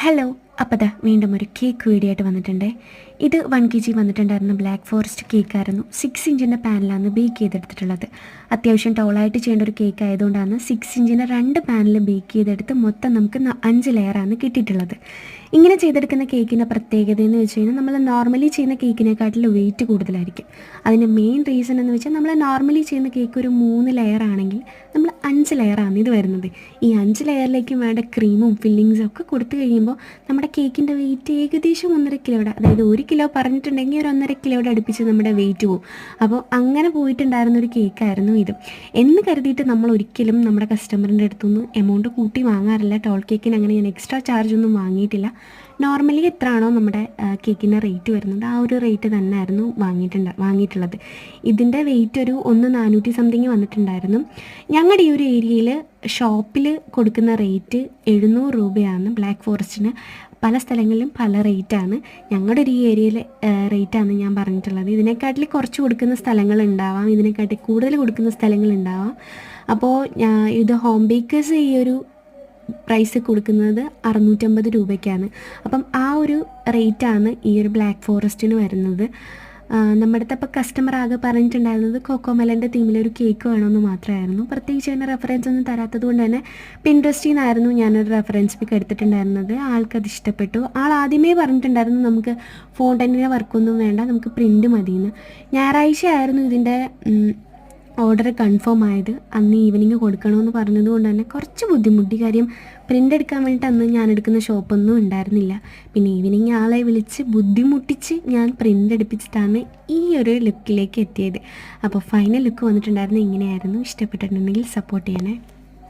Hello, അപ്പോൾ ദാ വീണ്ടും ഒരു കേക്ക് വീഡിയോ ആയിട്ട് വന്നിട്ടുണ്ട്. ഇത് 1 kg വന്നിട്ടുണ്ടായിരുന്ന ബ്ലാക്ക് ഫോറസ്റ്റ് കേക്കായിരുന്നു. 6 ഇഞ്ചിൻ്റെ പാനിലാണ് ബേക്ക് ചെയ്തെടുത്തിട്ടുള്ളത്. അത്യാവശ്യം ടോളായിട്ട് ചെയ്യേണ്ട ഒരു കേക്ക് ആയതുകൊണ്ടാണ് 6 ഇഞ്ചിൻ്റെ 2 പാനിൽ ബേക്ക് ചെയ്തെടുത്ത് മൊത്തം നമുക്ക് 5 ലെയറാണ് കിട്ടിയിട്ടുള്ളത്. ഇങ്ങനെ ചെയ്തെടുക്കുന്ന കേക്കിൻ്റെ പ്രത്യേകത എന്ന് വെച്ച് കഴിഞ്ഞാൽ നമ്മൾ നോർമലി ചെയ്യുന്ന കേക്കിനെക്കാട്ടിലും വെയിറ്റ് കൂടുതലായിരിക്കും. അതിൻ്റെ മെയിൻ റീസൺ എന്ന് വെച്ചാൽ നമ്മൾ നോർമലി ചെയ്യുന്ന കേക്ക് ഒരു 3 ലെയർ ആണെങ്കിൽ നമ്മൾ 5 ലെയറാണ് ഇത് വരുന്നത്. ഈ 5 ലെയറിലേക്കും വേണ്ട ക്രീമും ഫില്ലിങ്സും ഒക്കെ കൊടുത്തു കഴിയുമ്പോൾ നമ്മുടെ കേക്കിൻ്റെ വെയിറ്റ് ഏകദേശം 1.5 കിലോയുടെ, അതായത് 1 കിലോ പറഞ്ഞിട്ടുണ്ടെങ്കിൽ ഒരു 1.5 കിലോയുടെ അടുപ്പിച്ച് നമ്മുടെ വെയിറ്റ് പോകും. അപ്പോൾ അങ്ങനെ പോയിട്ടുണ്ടായിരുന്നൊരു കേക്കായിരുന്നു ഇത്. എന്ന് കരുതിയിട്ട് നമ്മൾ ഒരിക്കലും നമ്മുടെ കസ്റ്റമറിൻ്റെ അടുത്തുനിന്ന് എമൗണ്ട് കൂട്ടി വാങ്ങാറില്ല. ടോൾ കേക്കിന് അങ്ങനെ ഞാൻ എക്സ്ട്രാ ചാർജ് ഒന്നും വാങ്ങിയിട്ടില്ല. നോർമലി എത്രയാണോ നമ്മുടെ കേക്കിൻ്റെ റേറ്റ് വരുന്നത് ആ ഒരു റേറ്റ് തന്നെ ആയിരുന്നു വാങ്ങിയിട്ടുള്ളത്. ഇതിൻ്റെ വെയിറ്റ് ഒരു 400 സംതിങ് വന്നിട്ടുണ്ടായിരുന്നു. ഞങ്ങളുടെ ഈ ഒരു ഏരിയയിൽ ഷോപ്പിൽ കൊടുക്കുന്ന റേറ്റ് 700 രൂപയാണ് ബ്ലാക്ക് ഫോറസ്റ്റിന്. പല സ്ഥലങ്ങളിലും പല റേറ്റാണ്. ഞങ്ങളുടെ ഒരു ഈ ഏരിയയിലെ റേറ്റാണ് ഞാൻ പറഞ്ഞിട്ടുള്ളത്. ഇതിനെക്കാട്ടിൽ കുറച്ച് കൊടുക്കുന്ന സ്ഥലങ്ങളുണ്ടാവാം, ഇതിനെക്കാട്ടിൽ കൂടുതൽ കൊടുക്കുന്ന സ്ഥലങ്ങളുണ്ടാവാം. അപ്പോൾ ഇത് ഹോം ബേക്കേഴ്സ് ഈ ഒരു പ്രൈസ് കൊടുക്കുന്നത് 650 രൂപയ്ക്കാണ്. അപ്പം ആ ഒരു റേറ്റാണ് ഈ ഒരു ബ്ലാക്ക് ഫോറസ്റ്റിന് വരുന്നത്. നമ്മുടെ അടുത്ത് അപ്പോൾ കസ്റ്റമർ ആകെ പറഞ്ഞിട്ടുണ്ടായിരുന്നത് കൊക്കോമെലൻ്റെ തീമിലൊരു കേക്ക് വേണമെന്ന് മാത്രമായിരുന്നു. പ്രത്യേകിച്ച് അതിന് റെഫറൻസ് ഒന്നും തരാത്തത് കൊണ്ട് തന്നെ പിൻട്രസ്റ്റിൽ നിന്നായിരുന്നു ഞാനൊരു റെഫറൻസ് പിക്ക് എടുത്തിട്ടുണ്ടായിരുന്നത്. ആൾക്കത് ഇഷ്ടപ്പെട്ടു. ആൾ ആദ്യമേ പറഞ്ഞിട്ടുണ്ടായിരുന്നു നമുക്ക് ഫോണ്ടൻറ്റിൻ്റെ വർക്കൊന്നും വേണ്ട, നമുക്ക് പ്രിൻ്റ് മതിയെന്ന്. ഞായറാഴ്ച ആയിരുന്നു ഇതിൻ്റെ ഓർഡർ കൺഫേം ആയത്. അന്ന് ഈവനിങ് കൊടുക്കണമെന്ന് പറഞ്ഞതുകൊണ്ട് തന്നെ കുറച്ച് ബുദ്ധിമുട്ടി. കാര്യം പ്രിൻ്റ് എടുക്കാൻ വേണ്ടിയിട്ട് അന്ന് ഞാൻ എടുക്കുന്ന ഷോപ്പൊന്നും ഉണ്ടായിരുന്നില്ല. പിന്നെ ഈവനിങ് ആളെ വിളിച്ച് ബുദ്ധിമുട്ടിച്ച് ഞാൻ പ്രിൻ്റ് എടുപ്പിച്ചിട്ടാണ് ഈ ഒരു ലുക്കിലേക്ക് എത്തിയത്. അപ്പോൾ ഫൈനൽ ലുക്ക് വന്നിട്ടുണ്ടായിരുന്നു ഇങ്ങനെയായിരുന്നു. ഇഷ്ടപ്പെട്ടിട്ടുണ്ടെങ്കിൽ സപ്പോർട്ട് ചെയ്യണേ.